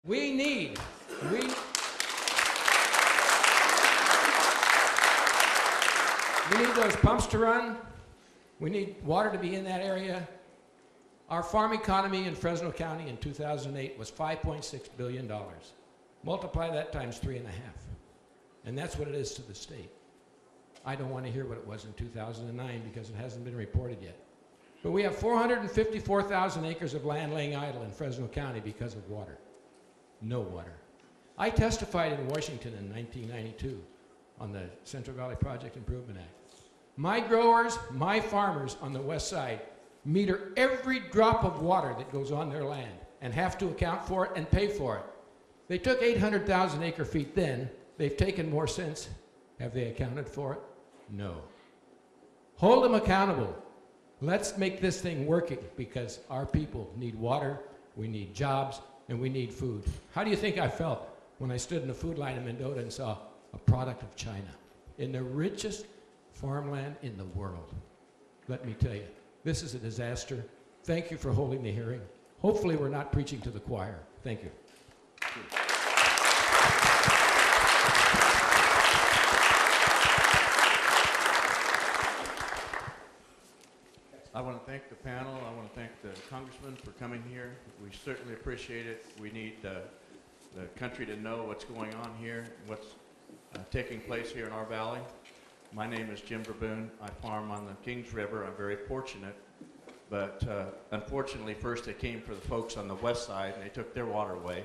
We need those pumps to run. We need water to be in that area. Our farm economy in Fresno County in 2008 was $5.6 billion. Multiply that times 3.5. And that's what it is to the state. I don't want to hear what it was in 2009 because it hasn't been reported yet. But we have 454,000 acres of land laying idle in Fresno County because of water. No water. I testified in Washington in 1992 on the Central Valley Project Improvement Act. My growers, my farmers on the west side meter every drop of water that goes on their land and have to account for it and pay for it. They took 800,000 acre feet then. They've taken more since. Have they accounted for it? No. Hold them accountable. Let's make this thing working because our people need water, we need jobs, and we need food. How do you think I felt when I stood in the food line in Mendota and saw a product of China in the richest farmland in the world? Let me tell you, this is a disaster. Thank you for holding the hearing. Hopefully we're not preaching to the choir. Thank you. I want to thank the panel. I want to thank the congressman for coming here. We certainly appreciate it. We need the country to know what's going on here, what's taking place here in our valley. My name is Jim Verboon. I farm on the Kings River. I'm very fortunate. But unfortunately, first they came for the folks on the west side, and they took their water away.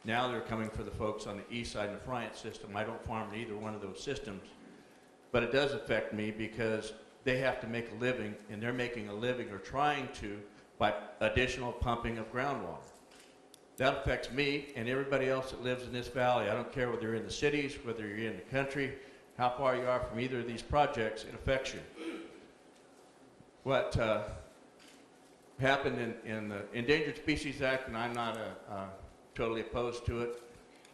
Now they're coming for the folks on the east side in the Friant system. I don't farm in either one of those systems. But it does affect me because they have to make a living, and they're making a living or trying to by additional pumping of groundwater. That affects me and everybody else that lives in this valley. I don't care whether you're in the cities, whether you're in the country, how far you are from either of these projects, it affects you. What happened in the Endangered Species Act, and I'm not totally opposed to it,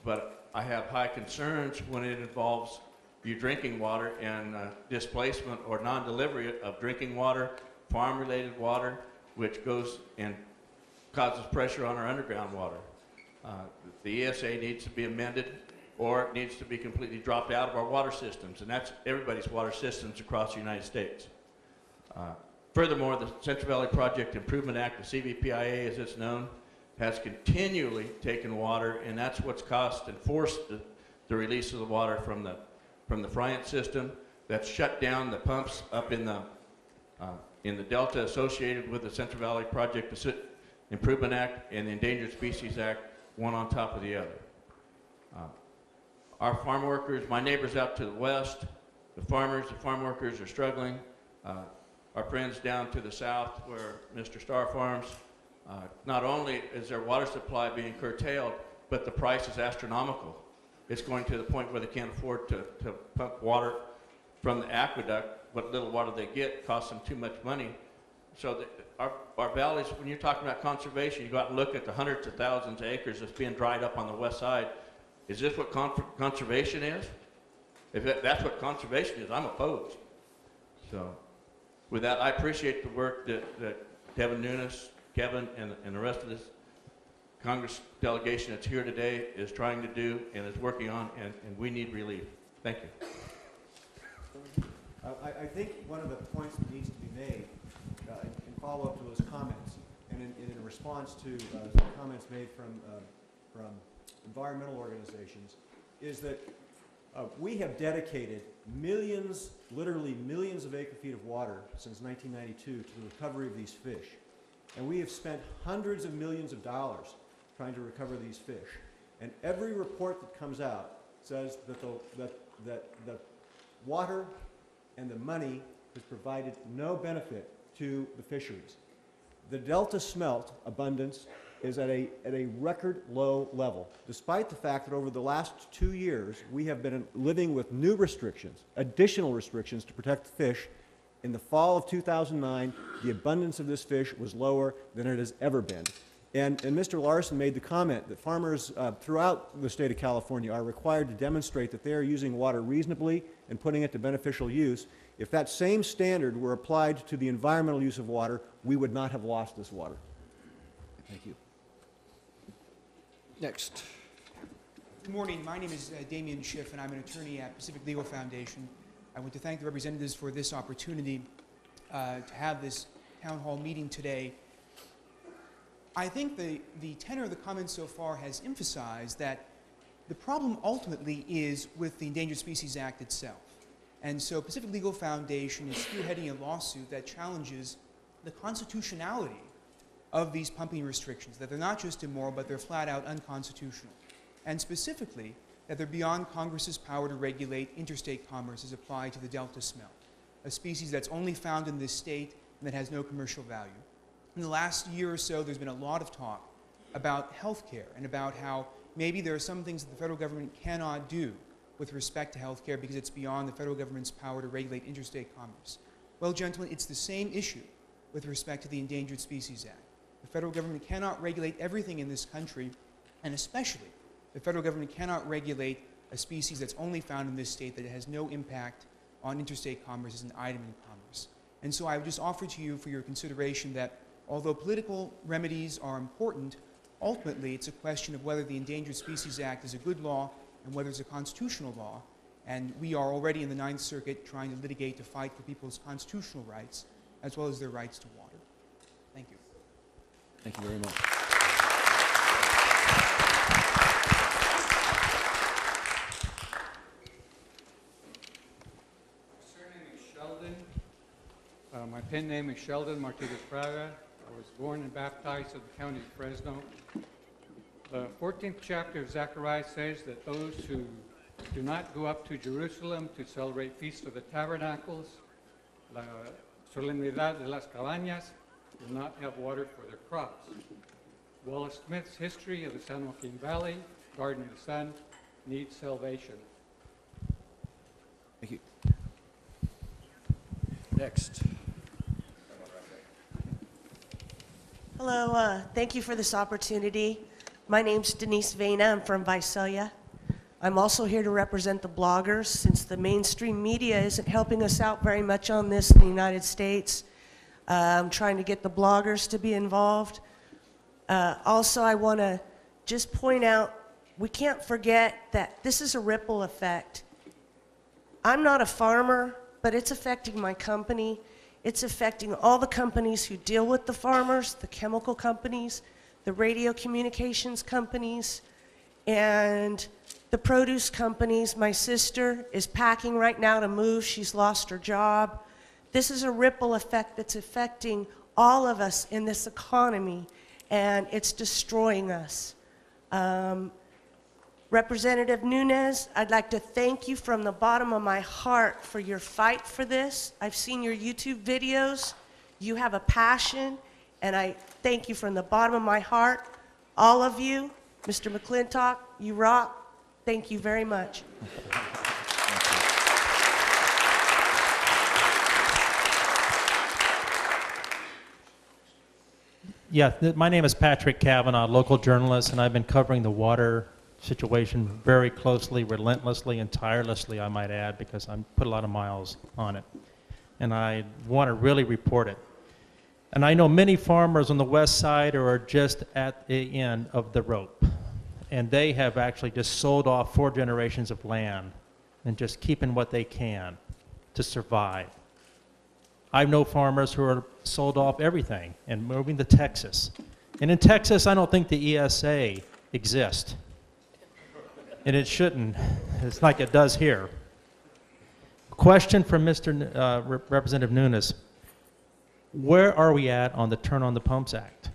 but I have high concerns when it involves you drinking water and displacement or non-delivery of drinking water, farm-related water, which goes and causes pressure on our underground water. The ESA needs to be amended, or it needs to be completely dropped out of our water systems, and that's everybody's water systems across the United States. Furthermore, the Central Valley Project Improvement Act, the CVPIA as it's known, has continually taken water, and that's what's caused and forced the release of the water from the Friant system. That's shut down the pumps up in the Delta associated with the Central Valley Project Improvement Act and the Endangered Species Act, one on top of the other. Our farm workers, my neighbors out to the west, the farm workers are struggling. Our friends down to the south where Mr. Starr farms, not only is their water supply being curtailed, but the price is astronomical. It's going to the point where they can't afford to pump water from the aqueduct. What little water they get costs them too much money. So our valleys, when you're talking about conservation, you go out and look at the hundreds of thousands of acres that's being dried up on the west side. Is this what conservation is? If that's what conservation is, I'm opposed. So with that, I appreciate the work that Devin Nunes, Kevin, and the rest of this Congress delegation that's here today is trying to do and is working on, and we need relief. Thank you. I think one of the points that needs to be made in follow-up to those comments, and in response to some comments made from environmental organizations, is that we have dedicated millions, literally millions of acre-feet of water since 1992 to the recovery of these fish. And we have spent hundreds of millions of dollars trying to recover these fish. And every report that comes out says that the water and the money has provided no benefit to the fisheries. The Delta smelt abundance is at a record low level, despite the fact that over the last 2 years, we have been living with new restrictions, additional restrictions to protect the fish. In the fall of 2009, the abundance of this fish was lower than it has ever been. And Mr. Larson made the comment that farmers throughout the state of California are required to demonstrate that they are using water reasonably and putting it to beneficial use. If that same standard were applied to the environmental use of water, we would not have lost this water. Thank you. Next. Good morning. My name is Damian Schiff, and I'm an attorney at Pacific Legal Foundation. I want to thank the representatives for this opportunity to have this town hall meeting today. I think the tenor of the comments so far has emphasized that the problem ultimately is with the Endangered Species Act itself. And so Pacific Legal Foundation is spearheading a lawsuit that challenges the constitutionality of these pumping restrictions, that they're not just immoral, but they're flat out unconstitutional. And specifically, that they're beyond Congress's power to regulate interstate commerce as applied to the Delta smelt, a species that's only found in this state and that has no commercial value. In the last year or so, there's been a lot of talk about health care and about how maybe there are some things that the federal government cannot do with respect to health care because it's beyond the federal government's power to regulate interstate commerce. Well, gentlemen, it's the same issue with respect to the Endangered Species Act. The federal government cannot regulate everything in this country, and especially the federal government cannot regulate a species that's only found in this state that has no impact on interstate commerce as an item in commerce. And so I would just offer to you for your consideration that although political remedies are important, ultimately it's a question of whether the Endangered Species Act is a good law and whether it's a constitutional law. And we are already in the Ninth Circuit trying to litigate to fight for people's constitutional rights as well as their rights to water. Thank you. Thank you very much. Surname is Sheldon. My pen name is Sheldon Martinez Praga. I was born and baptized in the county of Fresno. The 14th chapter of Zechariah says that those who do not go up to Jerusalem to celebrate Feast of the Tabernacles, la Solemnidad de las Cabañas, will not have water for their crops. Wallace Smith's history of the San Joaquin Valley, Garden of the Sun, needs salvation. Thank you. Next. Hello, thank you for this opportunity. My name's Denise Vena. I'm from Visalia. I'm also here to represent the bloggers since the mainstream media isn't helping us out very much on this in the United States. I'm trying to get the bloggers to be involved. Also, I want to just point out, we can't forget that this is a ripple effect. I'm not a farmer, but it's affecting my company. It's affecting all the companies who deal with the farmers, the chemical companies, the radio communications companies, and the produce companies. My sister is packing right now to move. She's lost her job. This is a ripple effect that's affecting all of us in this economy, and it's destroying us. Representative Nunes, I'd like to thank you from the bottom of my heart for your fight for this. I've seen your YouTube videos. You have a passion, and I thank you from the bottom of my heart. All of you, Mr. McClintock, you rock. Thank you very much. Yeah, my name is Patrick Kavanaugh, local journalist, and I've been covering the water situation very closely, relentlessly, and tirelessly, I might add, because I put a lot of miles on it. And I want to really report it. And I know many farmers on the west side are just at the end of the rope. And they have actually just sold off 4 generations of land and just keeping what they can to survive. I know farmers who are sold off everything and moving to Texas. And in Texas, I don't think the ESA exists. And it shouldn't. It's like it does here. Question from Mr. Representative Nunes. Where are we at on the Turn on the Pumps Act?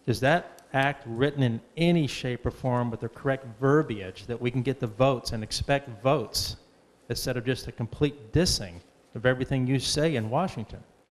Is that act written in any shape or form with the correct verbiage that we can get the votes and expect votes instead of just a complete dissing of everything you say in Washington?